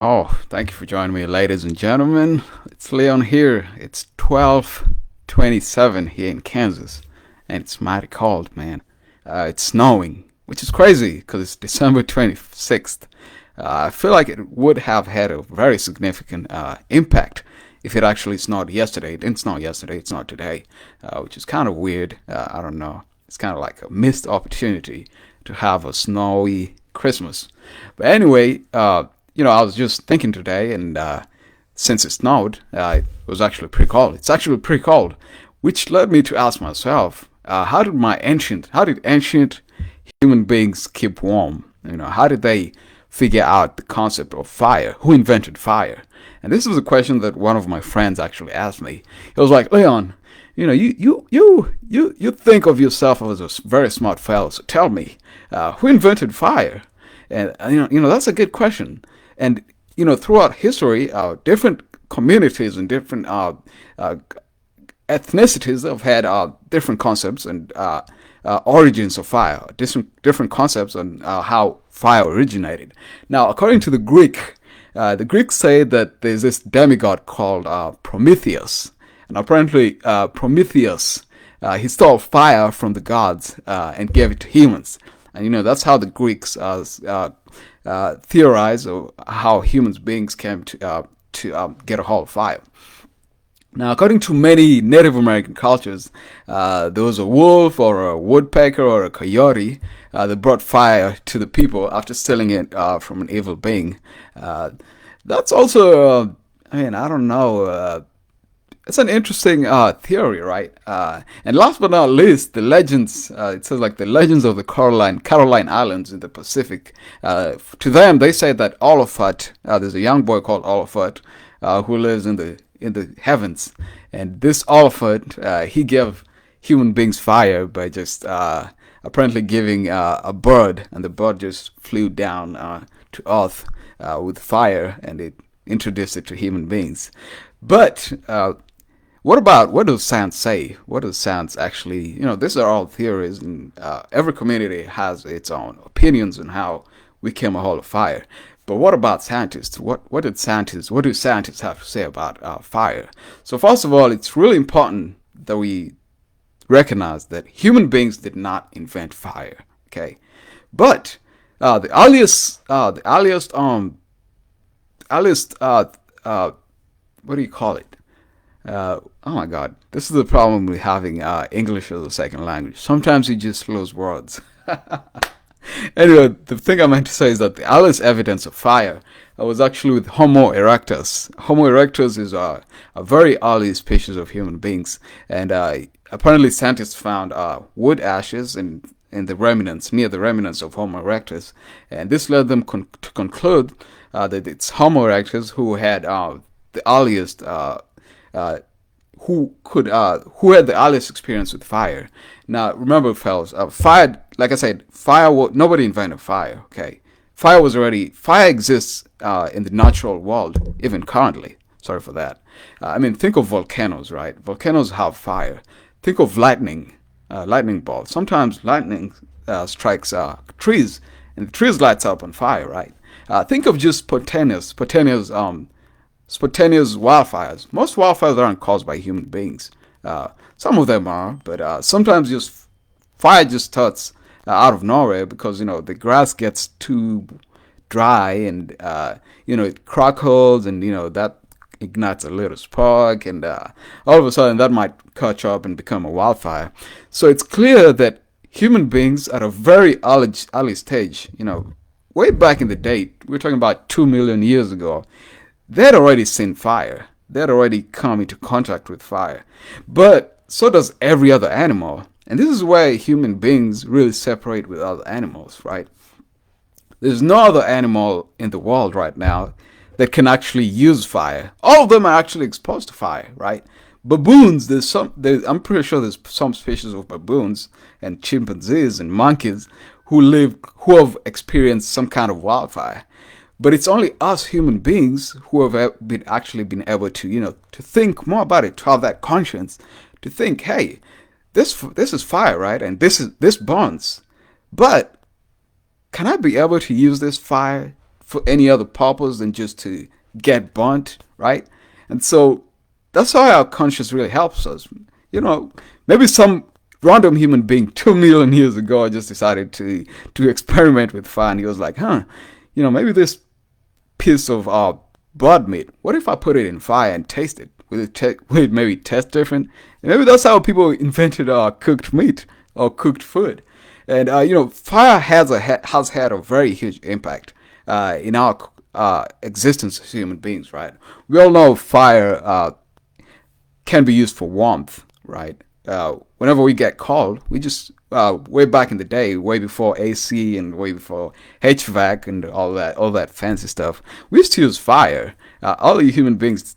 Oh, thank you for joining me, ladies and gentlemen. It's Leon here. It's 12:27 here in Kansas, and it's mighty cold, man. It's snowing, which is crazy because it's December 26th. I feel like it would have had a very significant impact if it actually snowed yesterday. It didn't snow yesterday, it's not today, which is kind of weird. I don't know. It's kind of like a missed opportunity to have a snowy Christmas. But anyway, I was just thinking today, and since it snowed, it was actually pretty cold. It's actually pretty cold, which led me to ask myself, how did ancient human beings keep warm? How did they figure out the concept of fire? Who invented fire? And this was a question that one of my friends actually asked me. He was like, Leon, you think of yourself as a very smart fellow. So tell me, who invented fire? And that's a good question. And throughout history, different communities and different uh, ethnicities have had different concepts and origins of fire, different concepts on how fire originated. Now, according to the Greeks say that there's this demigod called Prometheus, and apparently Prometheus he stole fire from the gods and gave it to humans, and that's how the Greeks theorize of how human beings came to get a hold of fire. Now, according to many Native American cultures, there was a wolf or a woodpecker or a coyote that brought fire to the people after stealing it from an evil being. That's also, I don't know. It's an interesting theory, right? And last but not least, the legends. It says like the legends of the Caroline Islands in the Pacific. To them, they say that Olafut. There's a young boy called Olafut who lives in the heavens, and this Olafut he gave human beings fire by just apparently giving a bird, and the bird just flew down to Earth with fire, and it introduced it to human beings. But what does science say? What does science actually? These are all theories, and every community has its own opinions on how we came a hold of fire. But what about scientists? What do scientists have to say about fire? So first of all, it's really important that we recognize that human beings did not invent fire. Okay, but the earliest what do you call it? Oh my God, this is the problem with having English as a second language. Sometimes you just lose words. Anyway, the thing I meant to say is that the earliest evidence of fire was actually with Homo erectus. Homo erectus is a very early species of human beings, and apparently scientists found wood ashes in the remnants, near the remnants of Homo erectus, and this led them to conclude that it's Homo erectus who had the earliest who had the earliest experience with fire. Now, remember, fellas, fire. Like I said, nobody invented fire. Okay, fire exists in the natural world even currently. Sorry for that. Think of volcanoes, right? Volcanoes have fire. Think of lightning bolts. Sometimes lightning strikes trees, and the trees lights up on fire, right? Think of just spontaneous wildfires. Most wildfires aren't caused by human beings. Some of them are, but sometimes just fire just starts out of nowhere because the grass gets too dry, and it crackles, and that ignites a little spark, and all of a sudden that might catch up and become a wildfire. So it's clear that human beings at a very early stage, way back in the day, we're talking about 2 million years ago, they had already seen fire. They had already come into contact with fire. But so does every other animal. And this is where human beings really separate with other animals, right? There's no other animal in the world right now that can actually use fire. All of them are actually exposed to fire, right? Baboons, I'm pretty sure there's some species of baboons and chimpanzees and monkeys who have experienced some kind of wildfire. But it's only us human beings who have actually been able to think more about it, to have that conscience, to think, hey, this is fire, right? And this burns. But can I be able to use this fire for any other purpose than just to get burnt, right? And so that's how our conscience really helps us. Maybe some random human being 2 million years ago just decided to experiment with fire, and he was like, maybe this piece of blood meat, what if I put it in fire and taste it? Will it maybe taste different? And maybe that's how people invented cooked meat or cooked food. And fire has had a very huge impact in our existence as human beings, right? We all know fire can be used for warmth, right? Whenever we get cold, we just way back in the day, way before AC and way before HVAC and all that fancy stuff, we used to use fire. All the human beings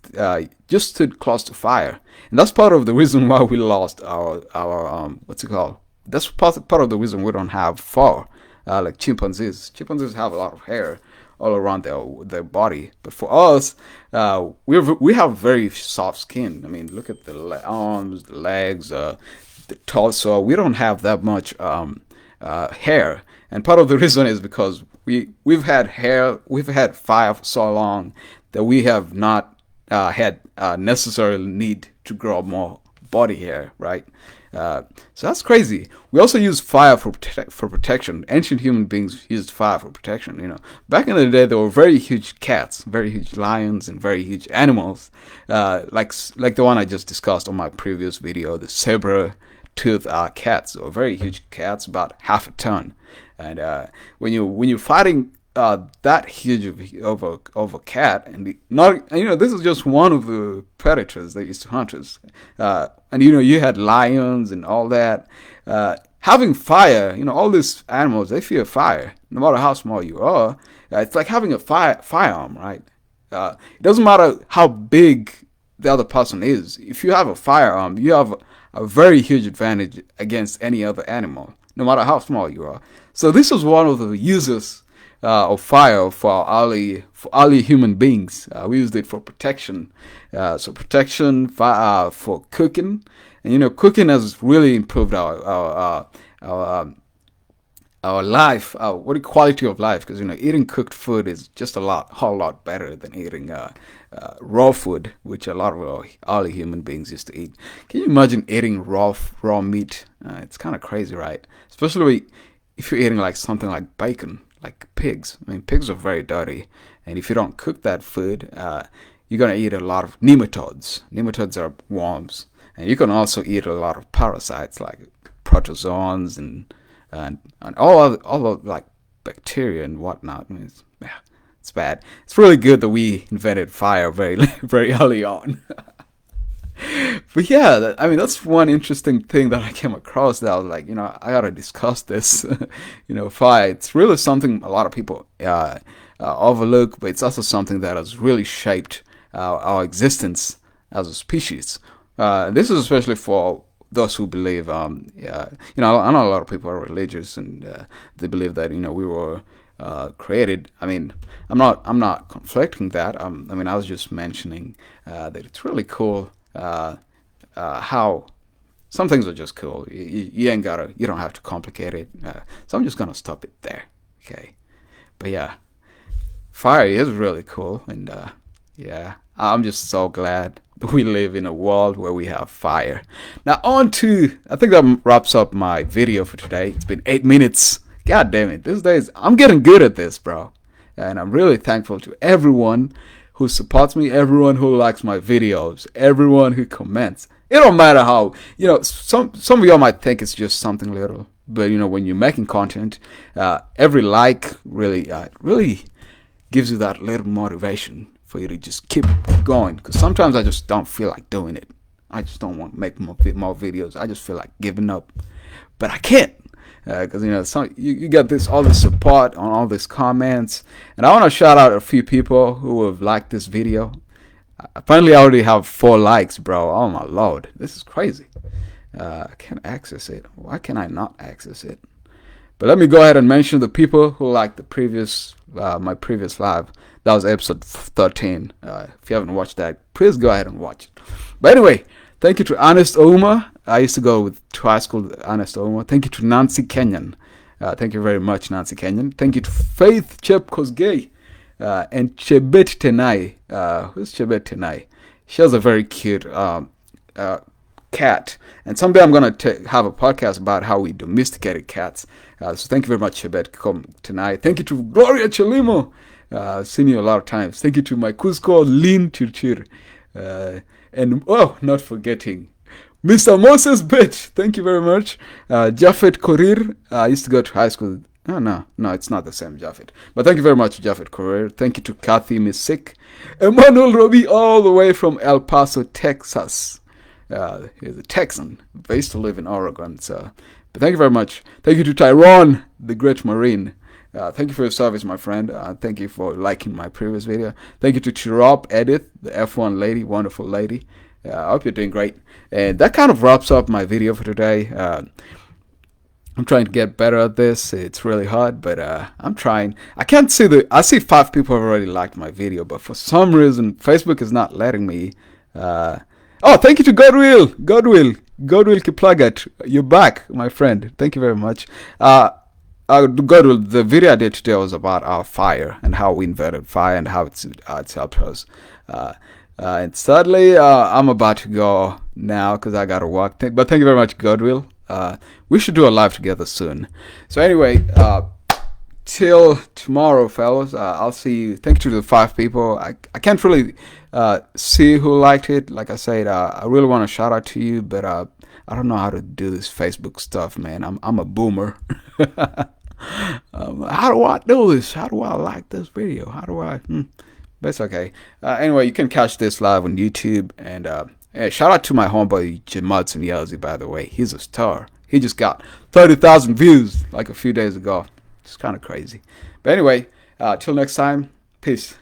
just stood close to fire, and that's part of the reason why we lost our what's it called? That's part of the reason we don't have fur like chimpanzees. Chimpanzees have a lot of hair all around their body, but for us, we have very soft skin. I mean, look at the arms, the legs, the torso. We don't have that much hair, and part of the reason is because we've had fire for so long that we have not had necessarily need to grow more body hair, right? So that's crazy. We also use fire for protection. Ancient human beings used fire for protection. Back in the day, there were very huge cats, very huge lions, and very huge animals, like the one I just discussed on my previous video, the saber-toothed cats. They were very huge cats, about half a ton. And when you're fighting that huge of a cat, and this is just one of the predators that used to hunt us. And you had lions and all that. Having fire, all these animals, they fear fire, no matter how small you are. It's like having a firearm, right? It doesn't matter how big the other person is. If you have a firearm, you have a very huge advantage against any other animal, no matter how small you are. So this was one of the uses of fire for early human beings. We used it for protection. So protection, for cooking, and cooking has really improved our life, quality of life, because eating cooked food is just a whole lot better than eating raw food, which a lot of early human beings used to eat. Can you imagine eating raw meat? It's kind of crazy, right? Especially if you're eating like something like bacon, like pigs. I mean, pigs are very dirty, and if you don't cook that food, you're gonna eat a lot of nematodes. Nematodes are worms, and you can also eat a lot of parasites like protozoans and all of like bacteria and whatnot. I mean, it's bad. It's really good that we invented fire very very early on. But yeah, that's one interesting thing that I came across that I was like, I gotta discuss this. Fire. It's really something a lot of people overlook, but it's also something that has really shaped our existence as a species. This is especially for those who believe, I know a lot of people are religious and they believe that we were created. I mean, I'm not conflicting that. I was just mentioning that it's really cool. How some things are just cool. You don't have to complicate it. So I'm just gonna stop it there. Okay. But yeah, fire is really cool, and yeah, I'm just so glad we live in a world where we have fire. Now I think that wraps up my video for today. It's been 8 minutes. God damn it. These days I'm getting good at this, bro. And I'm really thankful to everyone who supports me, everyone who likes my videos, everyone who comments. It don't matter how, some of y'all might think it's just something little, but when you're making content, every like really gives you that little motivation for you to just keep going. Because sometimes I just don't feel like doing it. I just don't want to make more videos. I just feel like giving up, but I can't. Because you get all this support on all these comments, and I want to shout out a few people who have liked this video. Apparently I already have 4 likes, bro. Oh my lord, this is crazy. I can't access it. Why can I not access it? But let me go ahead and mention the people who liked my previous live. That was episode 13. If you haven't watched that, please go ahead and watch it. But anyway, thank you to Ernest Ouma. I used to go to high school with Ernest Ouma. Thank you to Nancy Kenyon. Thank you very much, Nancy Kenyon. Thank you to Faith Chepkosgei. and Chebet Tenai. Who's Chebet Tenai? She has a very cute cat. And someday I'm going to have a podcast about how we domesticated cats. So thank you very much, Chebet, come tonight. Thank you to Gloria Chelimo. Seen you a lot of times. Thank you to my Cusco Lin Chirchir. And, oh, not forgetting Mr. Moses Bitch. Thank you very much. Jafet Korir. I used to go to high school. Oh, no, it's not the same Jafet. But thank you very much, Jafet Korir. Thank you to Kathy Misik. Emmanuel Roby, all the way from El Paso, Texas. He's a Texan. I used to live in Oregon. So, but thank you very much. Thank you to Tyrone, the great Marine. Thank you for your service, my friend. Thank you for liking my previous video. Thank you to Chirop Edith, the F1 lady, wonderful lady. I hope you're doing great. And that kind of wraps up my video for today. I'm trying to get better at this. It's really hard, but I'm trying. I see 5 people have already liked my video, but for some reason, Facebook is not letting me. Oh, thank you to Godwill Kiplagat. You're back, my friend. Thank you very much. Godwill, the video I did today was about our fire and how we invented fire and how it's helped us. And sadly, I'm about to go now because I got to work. But thank you very much, Godwill. We should do a live together soon. So anyway, till tomorrow, fellas. I'll see you. Thank you to the 5 people. I can't really see who liked it. Like I said, I really want to shout out to you, but I don't know how to do this Facebook stuff, man. I'm a boomer. How do I do this? How do I like this video? How do I? But it's okay. Anyway, you can catch this live on YouTube. And hey, shout out to my homeboy Jamadson Yelzy, by the way. He's a star. He just got 30,000 views like a few days ago. It's kind of crazy. But anyway, till next time, peace.